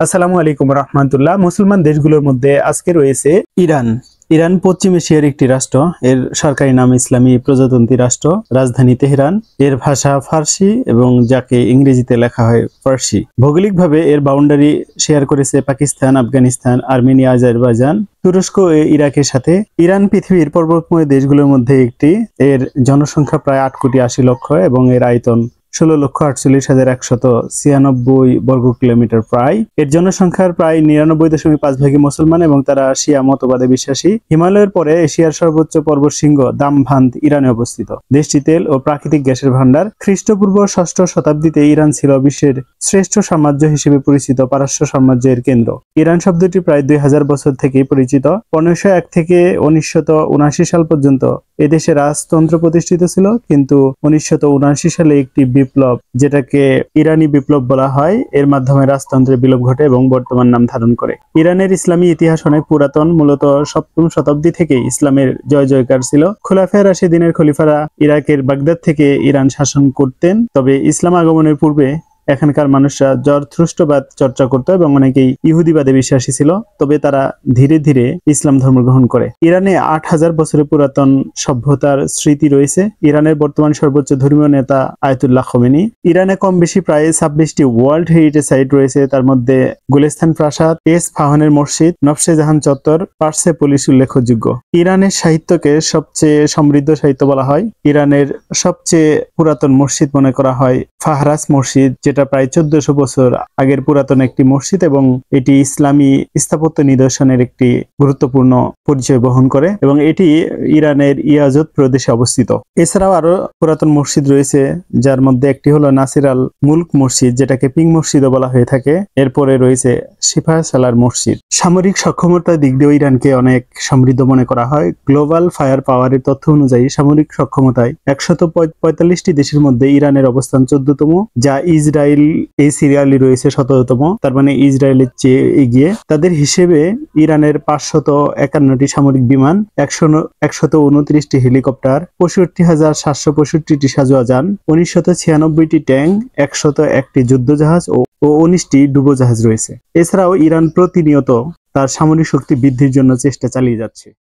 আসসালামু আলাইকুম রহমতুল্লাহ। মুসলমান দেশগুলোর মধ্যে আজকে রয়েছে ইরান। ইরান পশ্চিম এশিয়ার একটি রাষ্ট্র। এর সরকারি নাম ইসলামী প্রজাতন্ত্রী রাষ্ট্র, রাজধানী তেহরান। এর ভাষা ফার্সি এবং যাকে ইংরেজিতে লেখা হয় ফার্সি। ভৌগোলিকভাবে এর বাউন্ডারি শেয়ার করেছে পাকিস্তান, আফগানিস্তান, আর্মেনিয়া, আজারবাইজান, তুরস্ক ও ইরাকের সাথে। ইরান পৃথিবীর পর্বতময় দেশগুলোর মধ্যে একটি। এর জনসংখ্যা প্রায় 8,80,00,000 এবং এর আয়তন 16,48,196 বর্গ কিলোমিটার প্রায়। এর জনসংখ্যার প্রায় 99.5 ভাগই মুসলমান এবং তারা শিয়া মতবাদে বিশ্বাসী। হিমালয়ের পরে এশিয়ার সর্বোচ্চ পর্বতশৃঙ্গ দামভান্ত ইরানে অবস্থিত। দেশটি তেল ও প্রাকৃতিক গ্যাসের ভান্ডার। খ্রিস্টপূর্ব 6ষ্ঠ শতাব্দীতে ইরান ছিল বিশ্বের শ্রেষ্ঠ সাম্রাজ্য হিসেবে পরিচিত পারস্য সাম্রাজ্যের কেন্দ্র। ইরান শব্দটি প্রায় 2000 বছর থেকেই পরিচিত। 1501 থেকে 1979 সাল পর্যন্ত এদেশে রাজতন্ত্র প্রতিষ্ঠিত ছিল, কিন্তু 1979 সালে একটি বিপ্লব, যেটাকে ইরানি বিপ্লব বলা হয়, এর মাধ্যমে রাজতন্ত্রের বিলোপ ঘটে এবং বর্তমান নাম ধারণ করে। ইরানের ইসলামী ইতিহাস অনেক পুরাতন। মূলত 7ম শতাব্দী থেকে ইসলামের জয় জয়কার ছিল। খোলাফায়ে রাশিদিনের খলিফারা ইরাকের বাগদাদ থেকে ইরান শাসন করতেন। তবে ইসলাম আগমনের পূর্বে এখানকার মানুষরা জরথ্রুষ্টবাদ চর্চা করত এবং অনেকেই ইহুদিবাদে বিশ্বাসী ছিল। তবে তারা ধীরে ধীরে ইসলাম ধর্ম গ্রহণ করে। ইরানে 8000 বছরের পুরাতন সভ্যতার স্মৃতি রয়েছে। ইরানের বর্তমান সর্বোচ্চ ধর্মীয় নেতা আয়াতুল্লাহ খোমেনি। ইরানে কম বেশি প্রায় 26টি ওয়ার্ল্ড হেরিটেজ সাইট রয়েছে। তার মধ্যে গুলিস্তান প্রাসাদ, এসফাহানের মসজিদ, নফসে জাহান চত্বর, পার্সেপোলিস উল্লেখযোগ্য। ইরানের সাহিত্যকে সবচেয়ে সমৃদ্ধ সাহিত্য বলা হয়। ইরানের সবচেয়ে পুরাতন মসজিদ মনে করা হয় ফাহরাস মসজিদ, যেটা প্রায় 1400 বছর আগের পুরাতন একটি মসজিদ এবং এটি ইসলামী স্থাপত্য নিদর্শনের একটি গুরুত্বপূর্ণ পরিচয় বহন করে এবং এটি ইরানের ইয়াজত প্রদেশে অবস্থিত। এছাড়াও আরো পুরাতন মসজিদ রয়েছে, যার মধ্যে একটি হলো নাসির আল মুলক মসজিদ, যেটাকে পিং মসজিদও বলা হয়ে থাকে। এরপরে রয়েছে সিফা সালার মসজিদ। সামরিক সক্ষমতার দিক দিয়ে ইরানকে অনেক সমৃদ্ধ মনে করা হয়। গ্লোবাল ফায়ার পাওয়ারের তথ্য অনুযায়ী সামরিক সক্ষমতায় 145টি দেশের মধ্যে ইরানের অবস্থান 14তম, যা ইসরায়েল এই সিরিয়ালে রয়েছে 17তম। তার মানে ইসরায়েলের চেয়ে এগিয়ে। তাদের হিসেবে ইরানের 551টি সামরিক বিমান, 129টি হেলিকপ্টার, 65,765টি সাঁজোয়া যান, 1996টি ট্যাঙ্ক, 101টি যুদ্ধজাহাজ ও 19টি ডুবোজাহাজ রয়েছে। এছাড়াও ইরান প্রতিনিয়ত তার সামরিক শক্তি বৃদ্ধির জন্য চেষ্টা চালিয়ে যাচ্ছে।